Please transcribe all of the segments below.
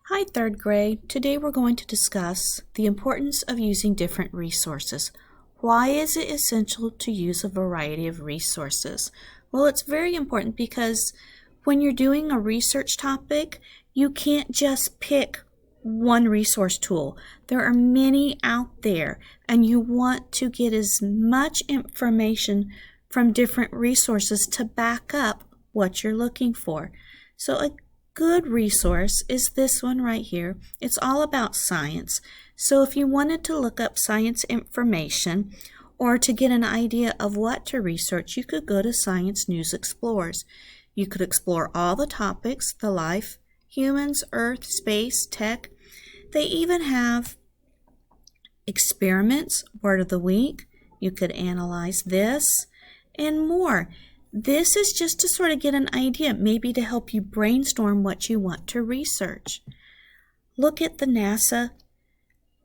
Hi, third grade. Today we're going to discuss the importance of using different resources. Why is it essential to use a variety of resources? Well, it's very important because when you're doing a research topic, you can't just pick one resource tool. There are many out there, and you want to get as much information from different resources to back up what you're looking for. So a good resource is this one right here. It's all about science. So if you wanted to look up science information or to get an idea of what to research, you could go to Science News Explorers. You could explore all the topics, the life, humans, earth, space, tech. They even have experiments, word of the week. You could analyze this and more. This is just to sort of get an idea, maybe to help you brainstorm what you want to research. Look at the NASA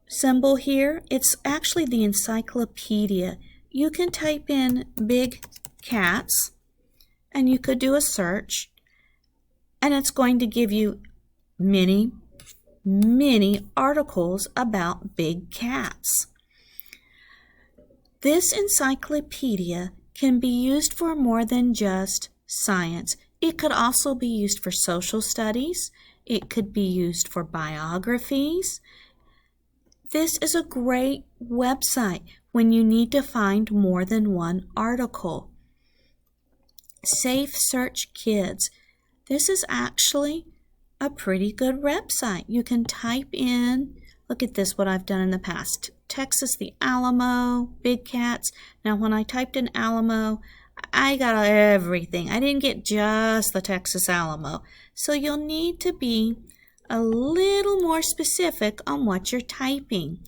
symbol here. It's actually the encyclopedia. You can type in big cats and you could do a search, and it's going to give you many articles about big cats. This encyclopedia can be used for more than just science. It could also be used for social studies. It could be used for biographies. This is a great website when you need to find more than one article. Safe Search Kids. This is actually a pretty good website. You can type in, look at this, what I've done in the past. Texas, the Alamo, big cats. Now when I typed in Alamo, I got everything. I didn't get just the Texas Alamo. So you'll need to be a little more specific on what you're typing.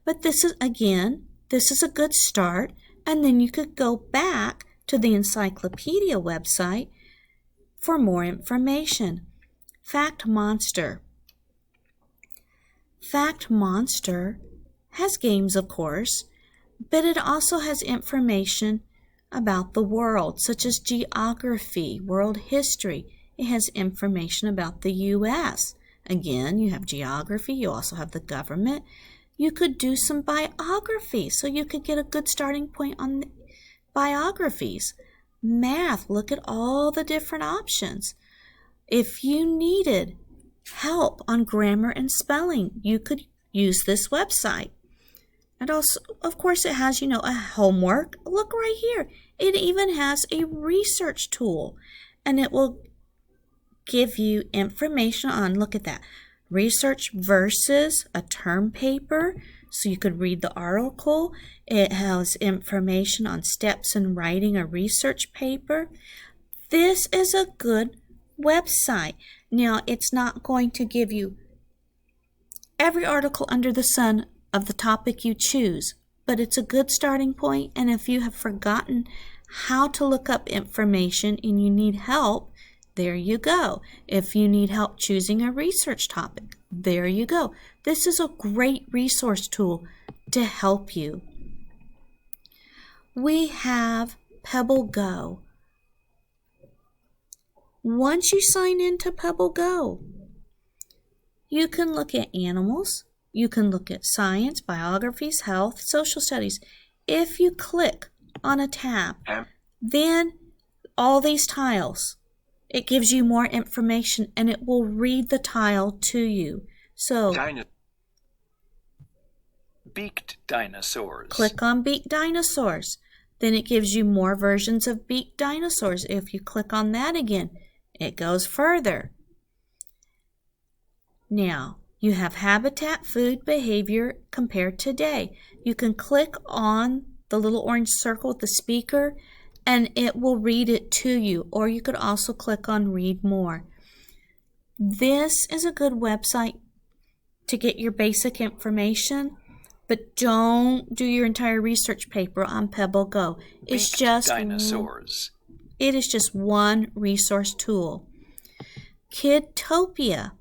But this is a good start, and then you could go back to the encyclopedia website for more information. Fact Monster. Fact Monster has games, of course, but it also has information about the world, such as geography, world history. It has information about the U.S. Again, you have geography, you also have the government. You could do some biography, so you could get a good starting point on biographies. Math, look at all the different options. If you needed help on grammar and spelling, you could use this website. And also, of course, it has, a homework. Look right here. It even has a research tool, and it will give you information on, look at that, research versus a term paper. So you could read the article. It has information on steps in writing a research paper. This is a good website. Now, it's not going to give you every article under the sun of the topic you choose, but it's a good starting point. And if you have forgotten how to look up information and you need help, there you go. If you need help choosing a research topic, there you go. This is a great resource tool to help you. We have Pebble Go. Once you sign into Pebble Go, you can look at animals. You can look at science, biographies, health, social studies. If you click on a tab, then all these tiles, it gives you more information and it will read the tile to you. So beaked dinosaurs. Click on beaked dinosaurs. Then it gives you more versions of beaked dinosaurs. If you click on that again, it goes further. Now, you have habitat, food, behavior, compared today. You can click on the little orange circle with the speaker and it will read it to you, or you could also click on read more. This is a good website to get your basic information, but don't do your entire research paper on Pebble Go. It's just dinosaurs. It is just one resource tool. Kidtopia.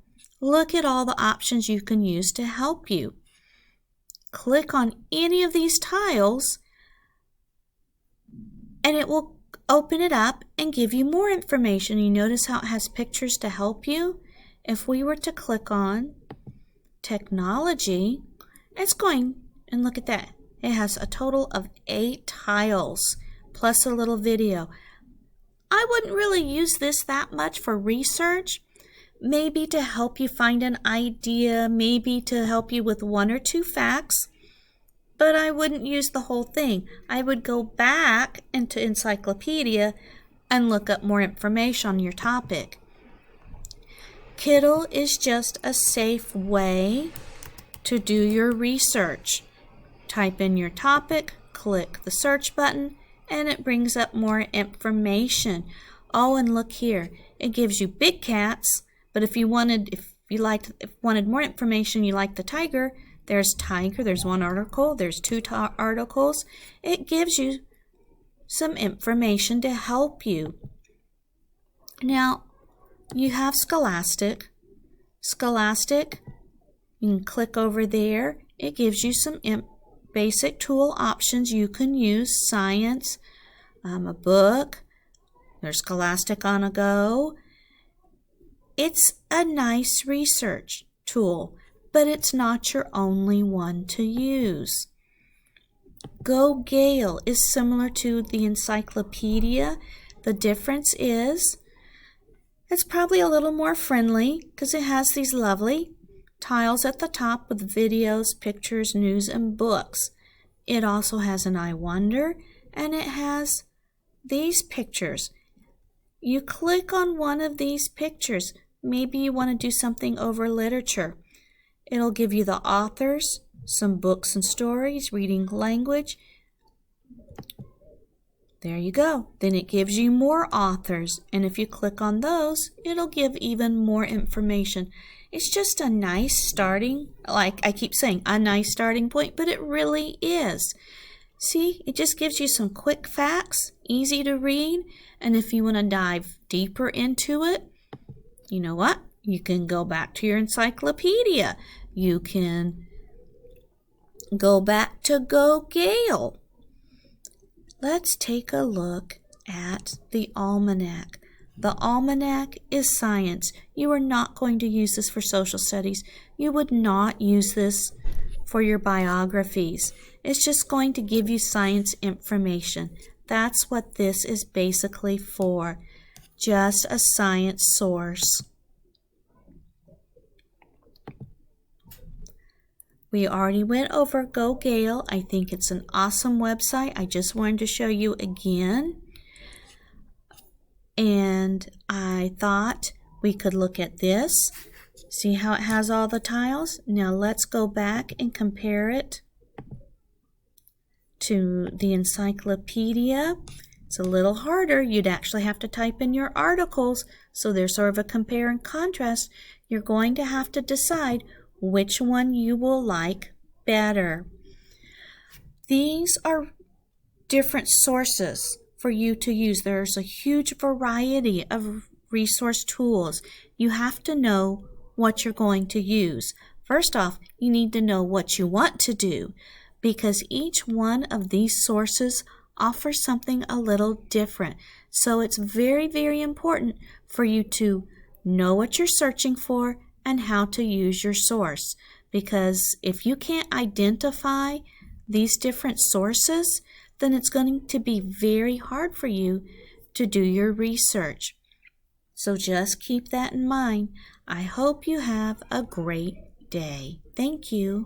Look at all the options you can use to help you. Click on any of these tiles and it will open it up and give you more information. You notice how it has pictures to help you? if we were to click on technology, it's going, and look at that. It has a total of 8 tiles plus a little video. I wouldn't really use this that much for research. Maybe to help you find an idea, maybe to help you with 1 or 2 facts, but I wouldn't use the whole thing. I would go back into encyclopedia and look up more information on your topic. Kiddle is just a safe way to do your research. Type in your topic, click the search button, and it brings up more information. Oh, and look here. It gives you big cats, but if you wanted more information, you like the tiger, there's tiger, there's 1 article, there's 2 articles. It gives you some information to help you. Now, you have Scholastic. Scholastic, you can click over there. It gives you some basic tool options you can use. Science, a book, there's Scholastic on a Go. It's a nice research tool, but it's not your only one to use. Go Gale is similar to the encyclopedia. The difference is it's probably a little more friendly because it has these lovely tiles at the top with videos, pictures, news, and books. It also has an I Wonder, and it has these pictures. You click on one of these pictures. Maybe you want to do something over literature. It'll give you the authors, some books and stories, reading language. There you go. Then it gives you more authors, and if you click on those, it'll give even more information. It's just a nice starting, like I keep saying, a nice starting point, but it really is. See, it just gives you some quick facts, easy to read, and if you want to dive deeper into it, you know what? You can go back to your encyclopedia. You can go back to Go Gale. Let's take a look at the almanac. The almanac is science. You are not going to use this for social studies. You would not use this for your biographies. It's just going to give you science information. That's what this is basically for. Just a science source. We already went over Go Gale. I think it's an awesome website. I just wanted to show you again. And I thought we could look at this. See how it has all the tiles? Now let's go back and compare it to the encyclopedia. It's a little harder. You'd actually have to type in your articles. So there's sort of a compare and contrast. You're going to have to decide which one you will like better. These are different sources for you to use. There's a huge variety of resource tools. You have to know what you're going to use. First off, you need to know what you want to do, because each one of these sources offers something a little different. So it's very, very important for you to know what you're searching for and how to use your source, because if you can't identify these different sources, then it's going to be very hard for you to do your research. So just keep that in mind. I hope you have a great day. Thank you.